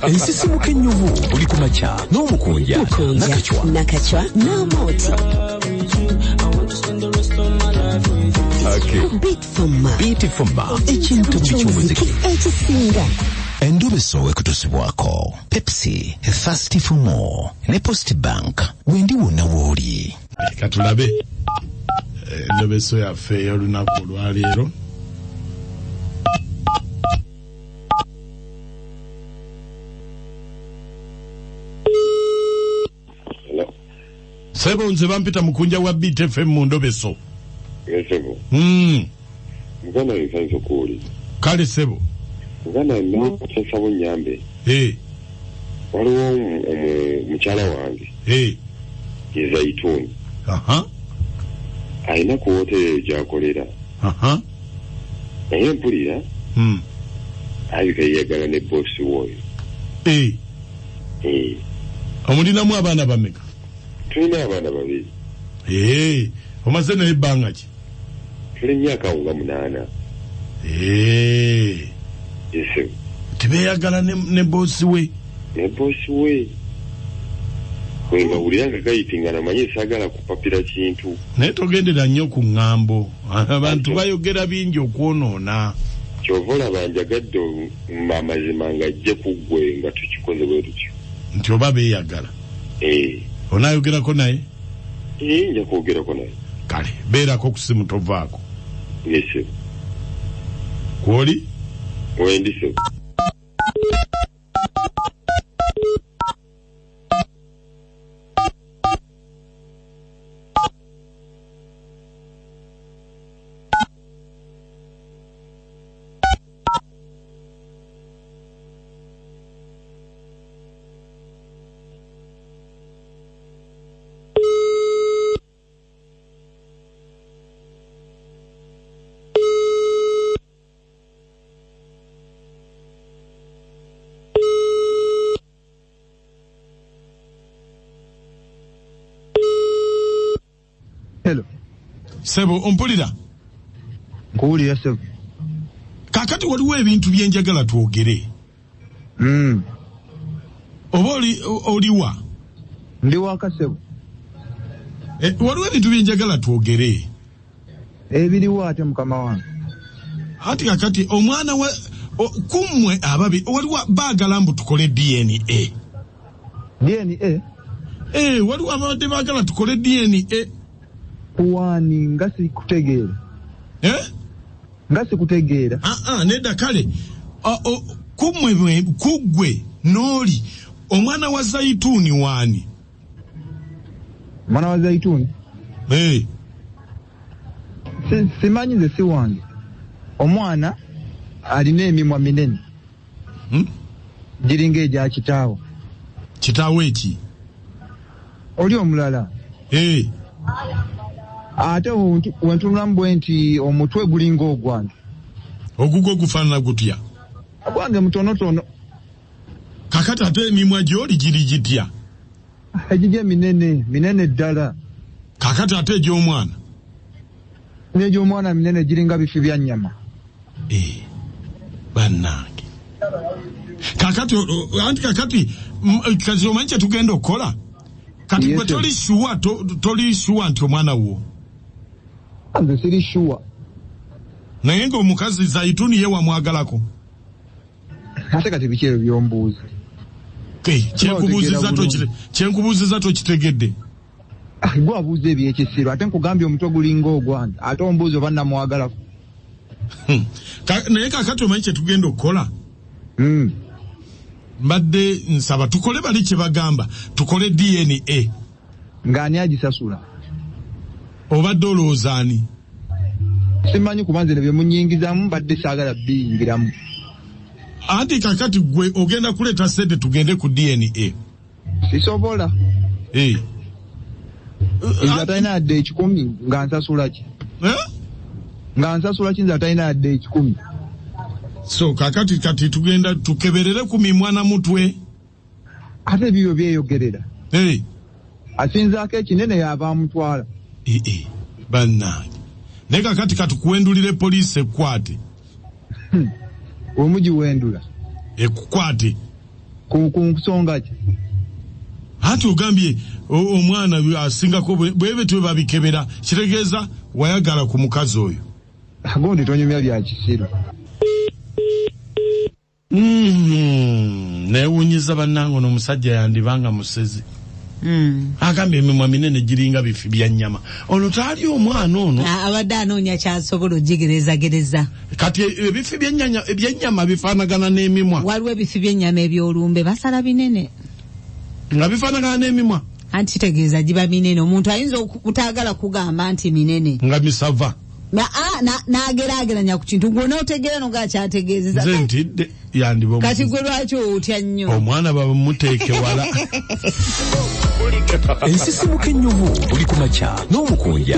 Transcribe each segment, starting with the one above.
Ensisimuka ennyuvu buli ku makya n'omukunja nakachwa n'amooti. Beat Fuma ekintu ky'omuziki ekisinga endobeso ekutusibwako Pepsi thirsty for more ne Post Bank wendi wonna wooli katulabe endobeso yaffe y'olunaku olwaleero. Sebo nze bampita mukunja wa Beat FM mu ndobeso. Sebo. Mugana nsanzo kuli. Kale Sebo. Mugana no kusasabo nyambe. Waliwo mukyala wange. Ye Zaituni. Aina ku hotel gyakolera. Naye mpulira. Ayika yagala ne boss woyo. Omulinamu abaana bameka. Tulina abaana babiri. Omaze n'ebbanga ki? Tuli myaka nga 8. Yes. Tibeyagala ne boss we. Ne boss we. Wenga uliranga kayitinga na manye sagala kupapira kintu. Naye togendera nnyo ku ŋŋambo. Abantu bayogera bingi okwonoona. Kyovola banjagadde amazima nga ajje kuggwe nga tukikoze bwe tutyo. Nti oba beeyagala. Onayogerako naye? Nja kwogerako naye. Kale, beerako ku simu tovaako. Yes. Kwoli? Wendi Sebo. Hello. Sebo, ompulira? Nkuwulira Sebo. Kakati waliwo ebintu byenjagala twogere. Oba oliwa? Ndi waka Sebo. Waliwo ebintu byenjagala twogere. Ebiriwo ate mukama wange. Hati kakati omwana wa kumwe ababi waliwo baagala mbu tukole DNA. DNA? Waliwo abadde baagala tukole DNA. Kuwani ngasi kutegeera. Ngasi kutegeera. Nedda kale. Kumwe kugwe noli omwana wa Zaituni wani. Mwana wa Zaituni? Simanyi nze si wange. Omwana alina emimwa minene. Giringa egya kitaawo. Kitaawo eki? Oli omulala. Ate wentunulamu bwe nti omutwe gulinga ogwange. Ogugwo gufaanana gutya? Ogwange mutonotono. Kakati ate emimwa gy'oli giri gitya? Egigye minene ddala. Kakati ate egy'omwana? N'egy'omwana minene giringa bifi bya nnyama. Bannange. Kakati kati omanyi kye tugenda okukola? Kati gwe toli shuwa nti omwana wo. Nze siri shuwa. Naye ng'omukazi Zaituni ye wamwagalako. Ate kati biki ebyo byombuuza. Kyenkubuuziza tokitegedde. Gwe abuuza ebyekisiru ate nkugambye omutwe gulinga ogwange ate ombuuza oba namwagalako. Naye kakati omanyi kye tugenda okukola? Mbadde nsaba tukole bali kye bagamba tukole DNA. Ng'ani agisasula? Obadde olowooza ani? Simanyi kubanze nebyo munyingizamu mbadde saagala biyingiramu. Anti kakati gwe ogenda kuleeta sente tugende ku DNA. Sisobola. Nze atalina yadde 10 nga nsasula ki? Nga nsasula ki nze atalina yadde 10? So kakati tugenda tukeberere ku mimwa na mutwe. Ate byo byeyogerera. Asinzaako ekinene yava amutwala. Bannange. Naye kakati katukuwendulire poliisi ekkwate. Omugiwendula. Ekukwate. ku nsonga ki hati ogambye omwana asingako bwebe twe babikebera kitegeeza wayagala ku mukazi oyo agondi tonyumya bya kisiru newunyiza bannango n'omusajja yandibanga musezi agambye emimwa minene giringa bifi bya nnyama ono taali omwana ono abadde anoonya kyasobola ogigereza kati ebifi by'ennyama bifaanagana n'emimwa waliwo ebifi by'ennyama ebyolumbe basala binene nga bifaanagana n'emimwa anti kitegeeza giba minene omuntu ayinza okutaagala kugamba nti minene nga misava n'ageraageranya ku kintu gwona otegeera noga kyategeezeza nze ntidde yandiba kati gwe lwaki otya nnyo omwana bamuteeke wala ensisimuka ennyuvu buli ku makya n'omukunja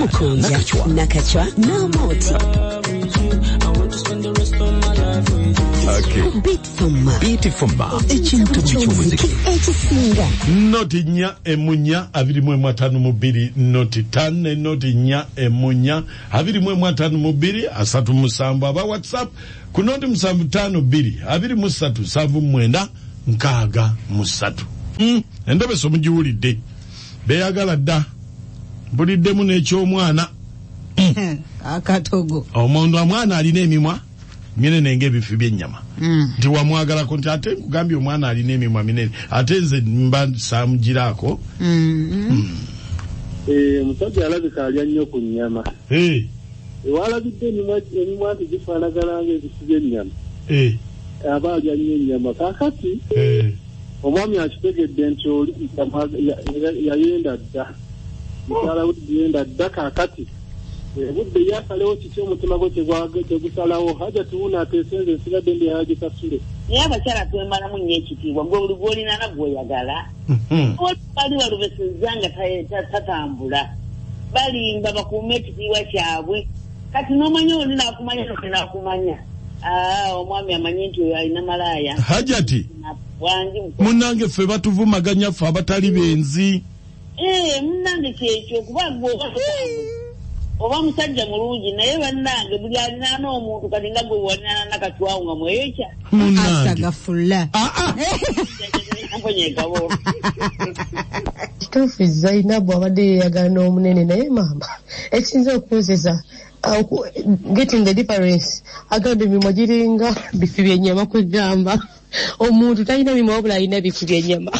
nakacwa n'omooti bitifuma ekintu ky'omuziki ekisinga noti nnya emunya 252 noti 5 noti nnya emunya 252 3 aba WhatsApp ku noti 752 23 7 endobe somugiwulidde beyagala dda buliddemu n'ekyomwana akatogo omuntu omwana alina emimwa minene ng'ebifi by'ennyama nti wamwagalako nti ate nkugambye omwana alina emimwa minene ate nze mba saamugiraako omusajja alabika alya nnyo ku nnyama ewalabidde emimwa nti gifaanagana ng'ebifi by'ennyama aba alya nnyo ennyama kaakati omwami akitegedde nti oli yayenda dda mukyala we yenda dda kaakati budde yasalewo kiki omutima gwe tegusalawo haja tuwuna ateesenze nsigadde ndi yagikasule naye abakyala twembalamu nnyo ekitiibwa gwe buli gwolina nagweyagala bali balubesezza nga tatambula balimba bakuume ekitiibwa kyabwe kati n'omanya oli naakumanya nakumanya omwami amanyi nti oyo alina malaaya hajati munnange ffe batuvumaganya ffe abatali benzi munnange kyekyo kubanga oba musajja mulungi naye bannange buli alina n'omuntu kati nga gwe walina nakatwawo nga mweyokya astagafulla kituufu Zainabu abadde yeyagala n'omunene naye maama ekinza okukozesa getting the difference agamba emimwa giringa bifi by'ennyama kwegamba omuntu talina mimwa wabula alina bifi by'ennyama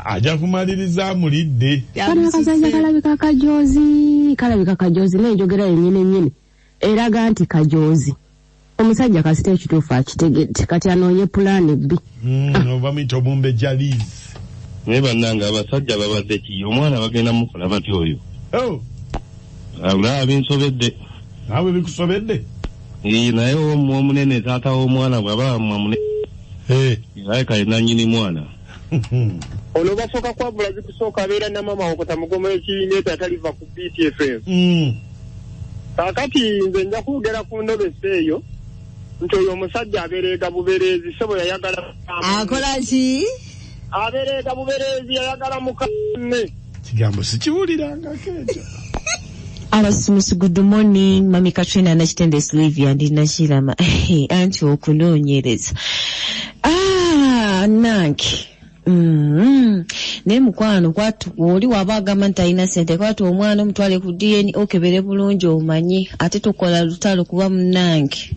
ajja kumaliriza mulidde akazanja kalabika kajoozi n'enjogera yennyini eraga nti kajoozi omusajja kasita ekituufu akitegedde kati anoonye pulaani bbi oba muyita omumbe jalizi naye bannange abasajja babadde ki omwana bagenda mukola batya oyo olaba binsobedde naawe bikusobedde naye omunene taata w'omwana bw'aba munene alabika yena nnyini mwana ono basooka kwabula zikusooka abeera na mama okota mugoma ekineeta ataliva ku BTFM kaakati nze nja kwogera ku ndobesa eyo nti oyo omusajja abereega bubereezi sebo yayagala akola ki abereega bubereezi yayagala mukanne kigambo sikiwuliranga kejo abasumusu good morning mami Katrina na kitende Sylvia ndi nashirama anti okunoonyereza nanki ne mukwano kwatu oli wabagamba nti alina ssente kwatu omwana omutwale ku DNA okebere bulungi omanyi ate tukola lutalo kuba munange